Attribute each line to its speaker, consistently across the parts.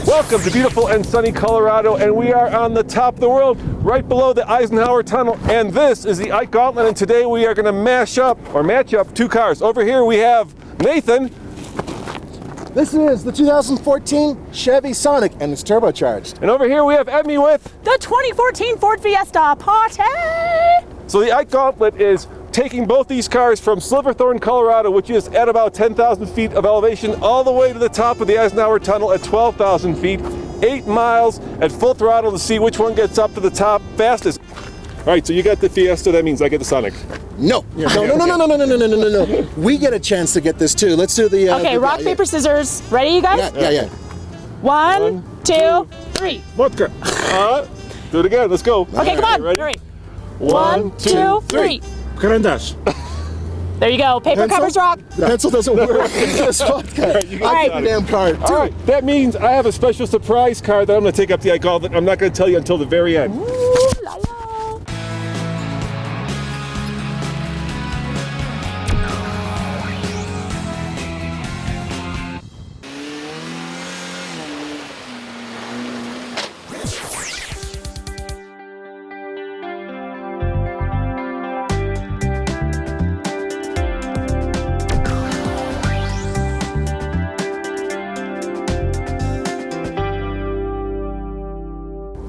Speaker 1: Welcome to beautiful and sunny Colorado, and we are on the top of the world, right below the Eisenhower Tunnel, and this is the Ike Gauntlet, and today we are going to match up two cars. Over here we have Nathan.
Speaker 2: This is the 2014 Chevy Sonic, and it's turbocharged.
Speaker 1: And over here we have Emme with
Speaker 3: the 2014 Ford Fiesta Party.
Speaker 1: So the Ike Gauntlet is taking both these cars from Silverthorne, Colorado, which is at about 10,000 feet of elevation, all the way to the top of the Eisenhower Tunnel at 12,000 feet, 8 miles at full throttle to see which one gets up to the top fastest. All right, so you got the Fiesta, that means I get the Sonic.
Speaker 2: No. We get a chance to get this too. Let's do the...
Speaker 3: Okay, rock, paper, scissors. Ready, you guys?
Speaker 2: Yeah.
Speaker 3: One, two, three.
Speaker 1: Vodka. Do it again, let's go.
Speaker 3: Okay, come on.
Speaker 1: Ready?
Speaker 3: All right. One, two, three.
Speaker 2: Carandash.
Speaker 3: There you go. Paper
Speaker 2: Pencil?
Speaker 3: covers rock.
Speaker 2: The pencil doesn't work. It's vodka.
Speaker 1: You got
Speaker 2: I get the damn card.
Speaker 1: All right, that means I have a special surprise card that I'm going to take up the Ike Gauntlet. I'm not going to tell you until the very end.
Speaker 3: Ooh, la la.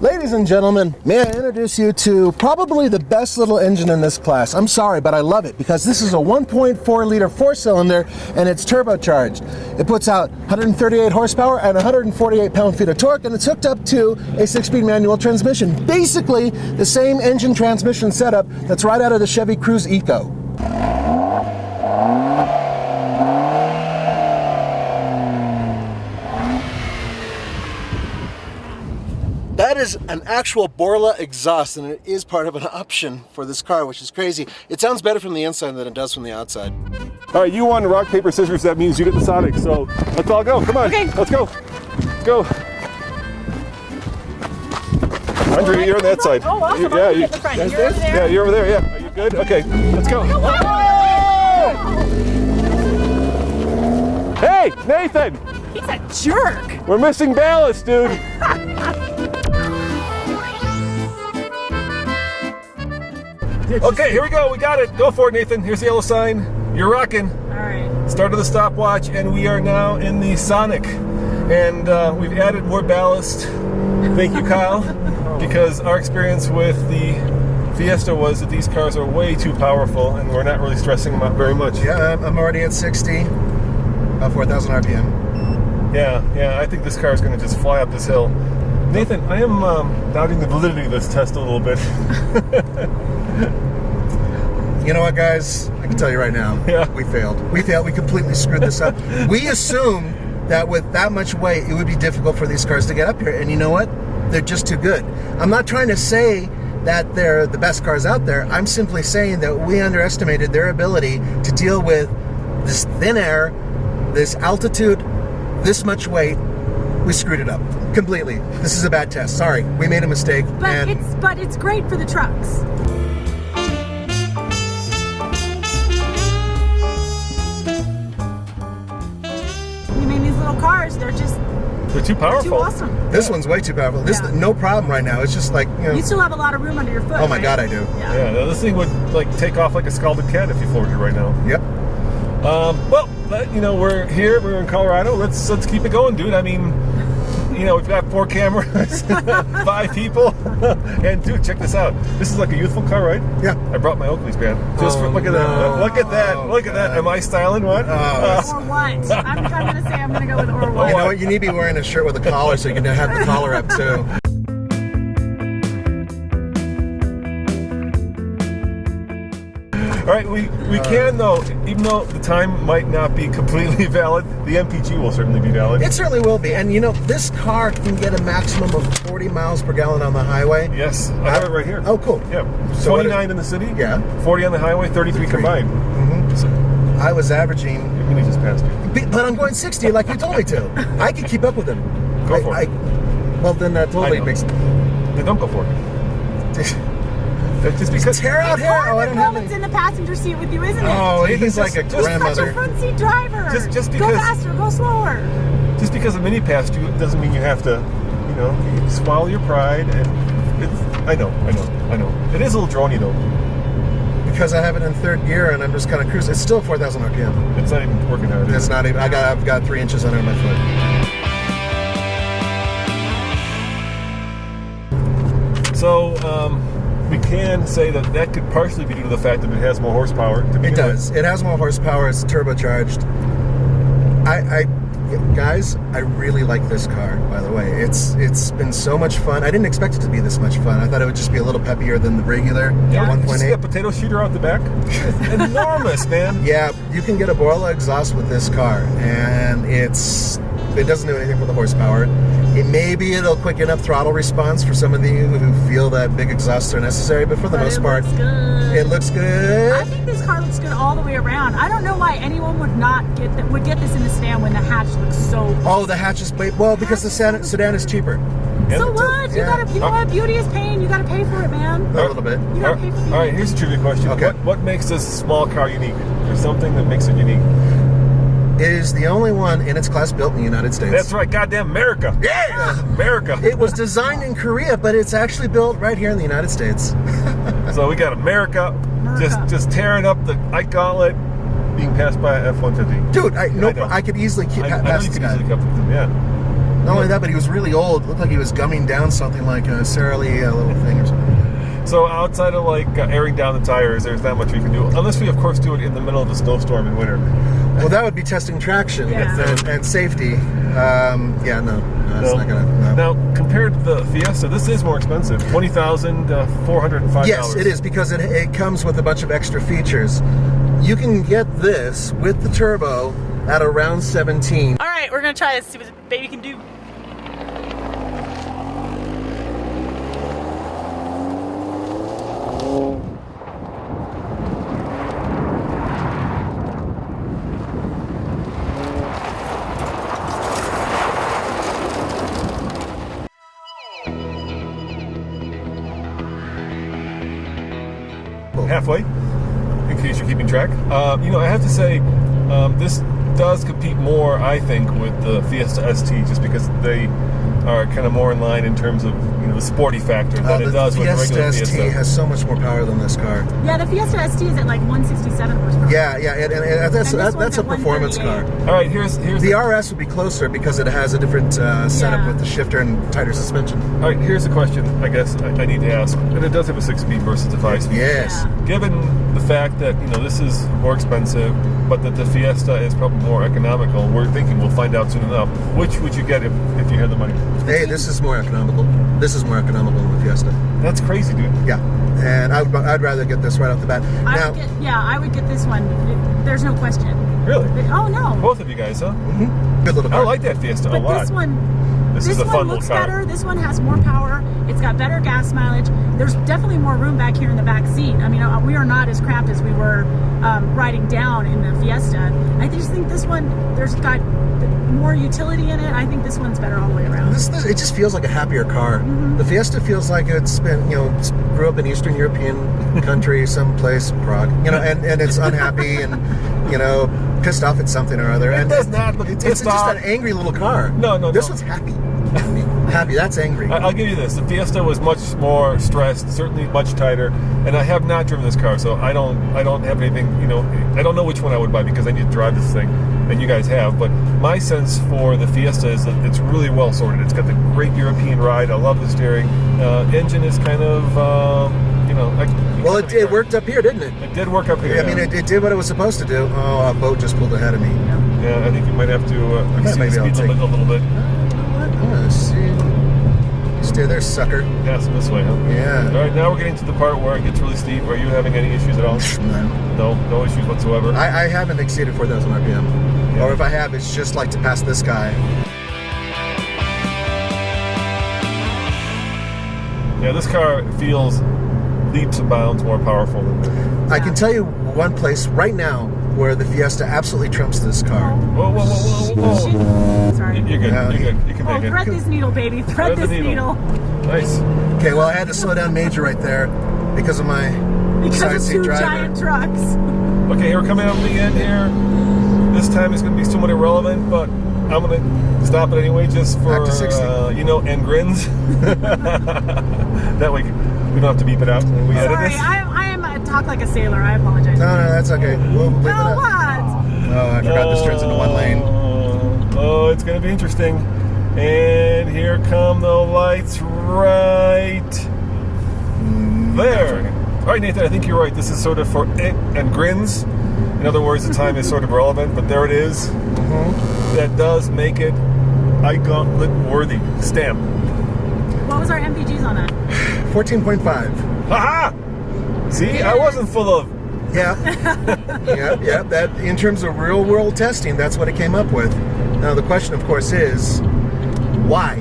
Speaker 2: Ladies and gentlemen, may I introduce you to probably the best little engine in this class. I'm sorry, but I love it because this is a 1.4 liter 4-cylinder and it's turbocharged. It puts out 138 horsepower and 148 pound-feet of torque, and it's hooked up to a 6-speed manual transmission. Basically, the same engine transmission setup that's right out of the Chevy Cruze Eco. That is an actual Borla exhaust, and it is part of an option for this car, which is crazy. It sounds better from the inside than it does from the outside.
Speaker 1: All right, you won rock, paper, scissors. That means you get the Sonic. So let's all go. Come on.
Speaker 3: Okay.
Speaker 1: Let's go. Go. Andre, you're on that side.
Speaker 3: Oh, awesome.
Speaker 1: Yeah,
Speaker 3: At the front. You're over there.
Speaker 1: Yeah, you're over there. Yeah. Are you good? Okay, let's go. Hey, Nathan.
Speaker 3: He's a jerk.
Speaker 1: We're missing ballast, dude. Okay, here we go. We got it. Go for it, Nathan. Here's the yellow sign. You're rocking.
Speaker 3: All right.
Speaker 1: Start of the stopwatch, and we are now in the Sonic. And we've added more ballast. Thank you, Kyle. Because our experience with the Fiesta was that these cars are way too powerful, and we're not really stressing them out very much.
Speaker 2: Yeah, I'm already at 60, about 4,000 RPM.
Speaker 1: Yeah, I think this car is going to just fly up this hill. Nathan, I am doubting the validity of this test a little bit.
Speaker 2: You know what, guys? I can tell you right now, we failed. We completely screwed this up. We assumed that with that much weight, it would be difficult for these cars to get up here. And you know what? They're just too good. I'm not trying to say that they're the best cars out there. I'm simply saying that we underestimated their ability to deal with this thin air, this altitude, this much weight. We screwed it up completely. This is a bad test. Sorry, we made a mistake.
Speaker 3: But it's great for the trucks. You mean these little cars? They're
Speaker 1: too powerful.
Speaker 3: too awesome.
Speaker 2: This one's way too powerful. This no problem right now. It's just like, you know.
Speaker 3: You still have a lot of room under your foot.
Speaker 2: Oh my
Speaker 3: right?
Speaker 2: God, I do.
Speaker 1: Yeah, this thing would like take off like a scalded cat if you floored it right now.
Speaker 2: Yep.
Speaker 1: Well, you know, we're here. We're in Colorado. Let's keep it going, dude. I mean, you know, we've got 4 cameras, 5 people, and dude, check this out. This is like a youthful car, right?
Speaker 2: Yeah.
Speaker 1: I brought my Oakleys, man. Look at that. Look at that. Look at that. Am I styling? What?
Speaker 3: Or what? I'm gonna say I'm gonna go with or what.
Speaker 2: You know what? You need to be wearing a shirt with a collar so you can have the collar up too.
Speaker 1: All right, we can though, even though the time might not be completely valid, the MPG will certainly be valid.
Speaker 2: It certainly will be. And you know, this car can get a maximum of 40 miles per gallon on the highway.
Speaker 1: Yes, I have it right here.
Speaker 2: Oh, cool.
Speaker 1: Yeah,
Speaker 2: So
Speaker 1: 29 in the city.
Speaker 2: Yeah.
Speaker 1: 40 on the highway, 33 combined.
Speaker 2: Mm-hmm.
Speaker 1: So,
Speaker 2: I was averaging.
Speaker 1: he just passed you.
Speaker 2: But I'm going 60 like you told me to. I can keep up with him.
Speaker 1: Go for it.
Speaker 2: Well, then that totally makes.
Speaker 1: Then don't go for it. Just because
Speaker 2: tear out hair. Oh, I don't have
Speaker 3: It's in the passenger seat with you, isn't it?
Speaker 2: Oh, he's like a
Speaker 3: Just such
Speaker 2: grandmother.
Speaker 3: a front seat driver.
Speaker 1: Just
Speaker 3: go
Speaker 1: because-
Speaker 3: faster, go slower.
Speaker 1: just because a mini passed you doesn't mean you have to, you know, you swallow your pride. And I know. It is a little drony though.
Speaker 2: Because I have it in third gear and I'm just kind of cruising. It's still 4,000 RPM.
Speaker 1: It's not even working hard.
Speaker 2: It's not even. I've got 3 inches under my foot.
Speaker 1: So we can say that could partially be due to the fact that it has more horsepower.
Speaker 2: It does. It has more horsepower. It's turbocharged. Guys, I really like this car, by the way. It's been so much fun. I didn't expect it to be this much fun. I thought it would just be a little peppier than the regular 1.8.
Speaker 1: You see that potato shooter out the back? It's enormous, man.
Speaker 2: Yeah, you can get a Borla exhaust with this car, and it doesn't do anything for the horsepower. Maybe it'll quicken up throttle response for some of you who feel that big exhausts are necessary, but for the most part, it looks good.
Speaker 3: I think this car looks good all the way around. I don't know why anyone would not get this in the sedan when the hatch looks so.
Speaker 2: Oh, the hatch is well because the sedan is cheaper.
Speaker 3: So what? You know what? Beauty is pain. You gotta pay for it, man.
Speaker 2: A little bit.
Speaker 3: You gotta pay for it.
Speaker 1: All right, here's a trivia question.
Speaker 2: Okay.
Speaker 1: What makes this small car unique? There's something that makes it unique.
Speaker 2: It is the only one in its class built in the United States.
Speaker 1: That's right, goddamn America.
Speaker 2: Yeah!
Speaker 1: America.
Speaker 2: It was designed in Korea, but it's actually built right here in the United States.
Speaker 1: So we got America. Just tearing up the Ike Gauntlet, being passed by a F-150.
Speaker 2: Dude, I could easily keep past this guy.
Speaker 1: Easily keep with him, yeah.
Speaker 2: Not only that, but he was really old. Looked like he was gumming down something like a Sara Lee little thing or something.
Speaker 1: So outside of like airing down the tires, there's not much we can do. Unless we, of course, do it in the middle of the snowstorm in winter.
Speaker 2: Well, that would be testing traction and safety. It's not gonna. No.
Speaker 1: Now, compared to the Fiesta, this is more expensive. $20,405.
Speaker 2: Yes, it is because it comes with a bunch of extra features. You can get this with the turbo at around 17.
Speaker 3: All right, we're gonna try this. See what the baby can do.
Speaker 1: Halfway, in case you're keeping track. I have to say, this does compete more, I think, with the Fiesta ST, just because they are kind of more in line in terms of the sporty factor than it does with the regular Fiesta.
Speaker 2: The Fiesta ST has so much more power than this car.
Speaker 3: Yeah, the Fiesta ST is at like 167 horsepower.
Speaker 2: Yeah, and that's a performance car.
Speaker 1: All right, here's
Speaker 2: the RS would be closer because it has a different setup with the shifter and tighter suspension.
Speaker 1: All right, here's the question I guess I need to ask, and it does have a 6-speed versus a 5-speed.
Speaker 2: Yes.
Speaker 3: Yeah.
Speaker 1: Given the fact that this is more expensive, but that the Fiesta is probably more economical, we're thinking we'll find out soon enough. Which would you get if you had the money?
Speaker 2: Hey, this is more economical. This is more economical than the Fiesta.
Speaker 1: That's crazy, dude.
Speaker 2: Yeah, and I'd rather get this right off the bat.
Speaker 3: I would get this one. There's no question.
Speaker 1: Really?
Speaker 3: Oh no.
Speaker 1: Both of you guys, huh?
Speaker 2: Mm-hmm. Good little car.
Speaker 1: I like that Fiesta a lot.
Speaker 3: This
Speaker 1: is a
Speaker 3: one
Speaker 1: fun
Speaker 3: looks
Speaker 1: little car.
Speaker 3: better. This one has more power. It's got better gas mileage. There's definitely more room back here in the back seat. I mean, we are not as cramped as we were riding down in the Fiesta. I just think this one, there's got more utility in it. I think this one's better all the way around.
Speaker 2: It just feels like a happier car.
Speaker 3: Mm-hmm.
Speaker 2: The Fiesta feels like it's been, grew up in Eastern European country, someplace, Prague, and it's unhappy and, pissed off at something or other.
Speaker 1: It
Speaker 2: and
Speaker 1: does not look
Speaker 2: it's
Speaker 1: pissed
Speaker 2: just
Speaker 1: off.
Speaker 2: an angry little car.
Speaker 1: No.
Speaker 2: This one's happy. Happy. That's angry.
Speaker 1: I'll give you this. The Fiesta was much more stressed, certainly much tighter, and I have not driven this car, so I don't have anything, I don't know which one I would buy because I need to drive this thing, and you guys have, but my sense for the Fiesta is that it's really well sorted. It's got the great European ride. I love the steering. Engine is kind of,
Speaker 2: well, it worked up here, didn't it?
Speaker 1: It did work up here.
Speaker 2: I mean, it did what it was supposed to do. Oh, a boat just pulled ahead of me.
Speaker 1: Yeah, I think you might have to exceed the speed limit a little bit.
Speaker 2: Stay there, sucker.
Speaker 1: Pass them this way, huh?
Speaker 2: Yeah.
Speaker 1: All right, now we're getting to the part where it gets really steep. Are you having any issues at all? No issues whatsoever.
Speaker 2: I haven't exceeded 4,000 RPM. Yeah. Or if I have, it's just like to pass this guy.
Speaker 1: Yeah, this car feels leaps and bounds more powerful than that.
Speaker 2: I can tell you one place right now where the Fiesta absolutely trumps this car.
Speaker 1: Whoa.
Speaker 3: Sorry.
Speaker 1: You're good. You're good. You can make it.
Speaker 3: Thread this needle, baby. Thread this needle.
Speaker 1: Nice.
Speaker 2: Okay, well, I had to slow down major right there because of my side seat driver.
Speaker 3: Giant trucks.
Speaker 1: Okay, we're coming up to the end here. This time is going to be somewhat irrelevant, but I'm going to Stop it anyway, just for,
Speaker 2: Back to 60.
Speaker 1: you know, and grins. That way we don't have to beep it out when we edit
Speaker 3: Sorry,
Speaker 1: this.
Speaker 3: I talk like a sailor. I apologize.
Speaker 2: No, that's okay. We'll leave it
Speaker 3: No,
Speaker 2: up.
Speaker 3: what?
Speaker 2: Oh, I forgot this turns into one lane.
Speaker 1: Oh, it's going to be interesting. And here come the lights right there. All right, Nathan, I think you're right. This is sort of for it and grins. In other words, the time is sort of relevant, but there it is. That does make it Ike Gauntlet worthy. Stamp.
Speaker 3: What was our MPGs on that?
Speaker 2: 14.5.
Speaker 1: Haha! See, I wasn't full of.
Speaker 2: Yeah. yeah. That in terms of real world testing, that's what it came up with. Now the question, of course, is why?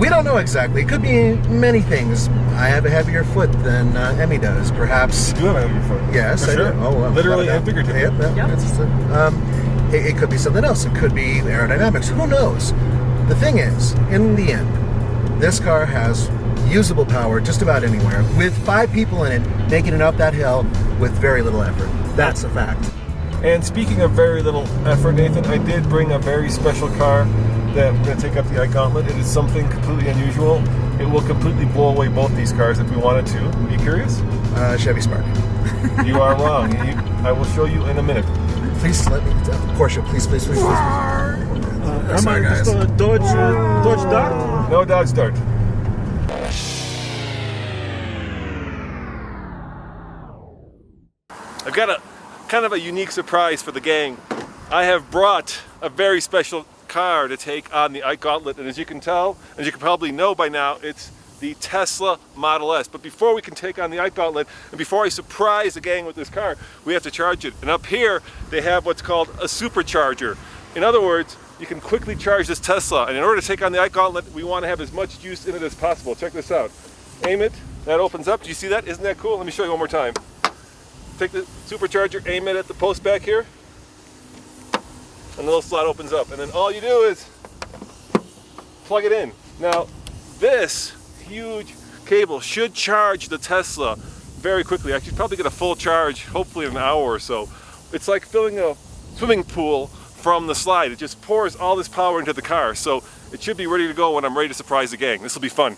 Speaker 2: We don't know exactly. It could be many things. I have a heavier foot than Emme does. Perhaps.
Speaker 1: You have a heavy foot.
Speaker 2: Yes,
Speaker 1: For
Speaker 2: I
Speaker 1: sure.
Speaker 2: do. Oh, well,
Speaker 1: Literally and figuratively.
Speaker 2: It could be something else. It could be aerodynamics. Who knows? The thing is, in the end, this car has usable power just about anywhere, with 5 people in it making it up that hill with very little effort. That's a fact.
Speaker 1: And speaking of very little effort, Nathan, I did bring a very special car that we're going to take up the Ike Gauntlet. It is something completely unusual. It will completely blow away both these cars if we wanted to. Are you curious?
Speaker 2: Chevy Spark.
Speaker 1: You are wrong. I will show you in a minute.
Speaker 2: Please let me. Porsche, please. Sorry, guys.
Speaker 4: Just a Dodge Dart?
Speaker 1: No Dodge Dart. I've got a kind of a unique surprise for the gang. I have brought a very special car to take on the Ike Gauntlet, and as you can tell, as you can probably know by now, it's the Tesla Model S. But before we can take on the Ike Gauntlet, and before I surprise the gang with this car, we have to charge it. And up here, they have what's called a supercharger. In other words, you can quickly charge this Tesla, and in order to take on the Ike Gauntlet, we want to have as much juice in it as possible. Check this out. Aim it, that opens up. Do you see that? Isn't that cool? Let me show you one more time. Take the supercharger, aim it at the post back here, and the little slot opens up. And then all you do is plug it in. Now, this huge cable should charge the Tesla very quickly. I should probably get a full charge, hopefully in an hour or so. It's like filling a swimming pool from the slide. It just pours all this power into the car. So it should be ready to go when I'm ready to surprise the gang. This will be fun.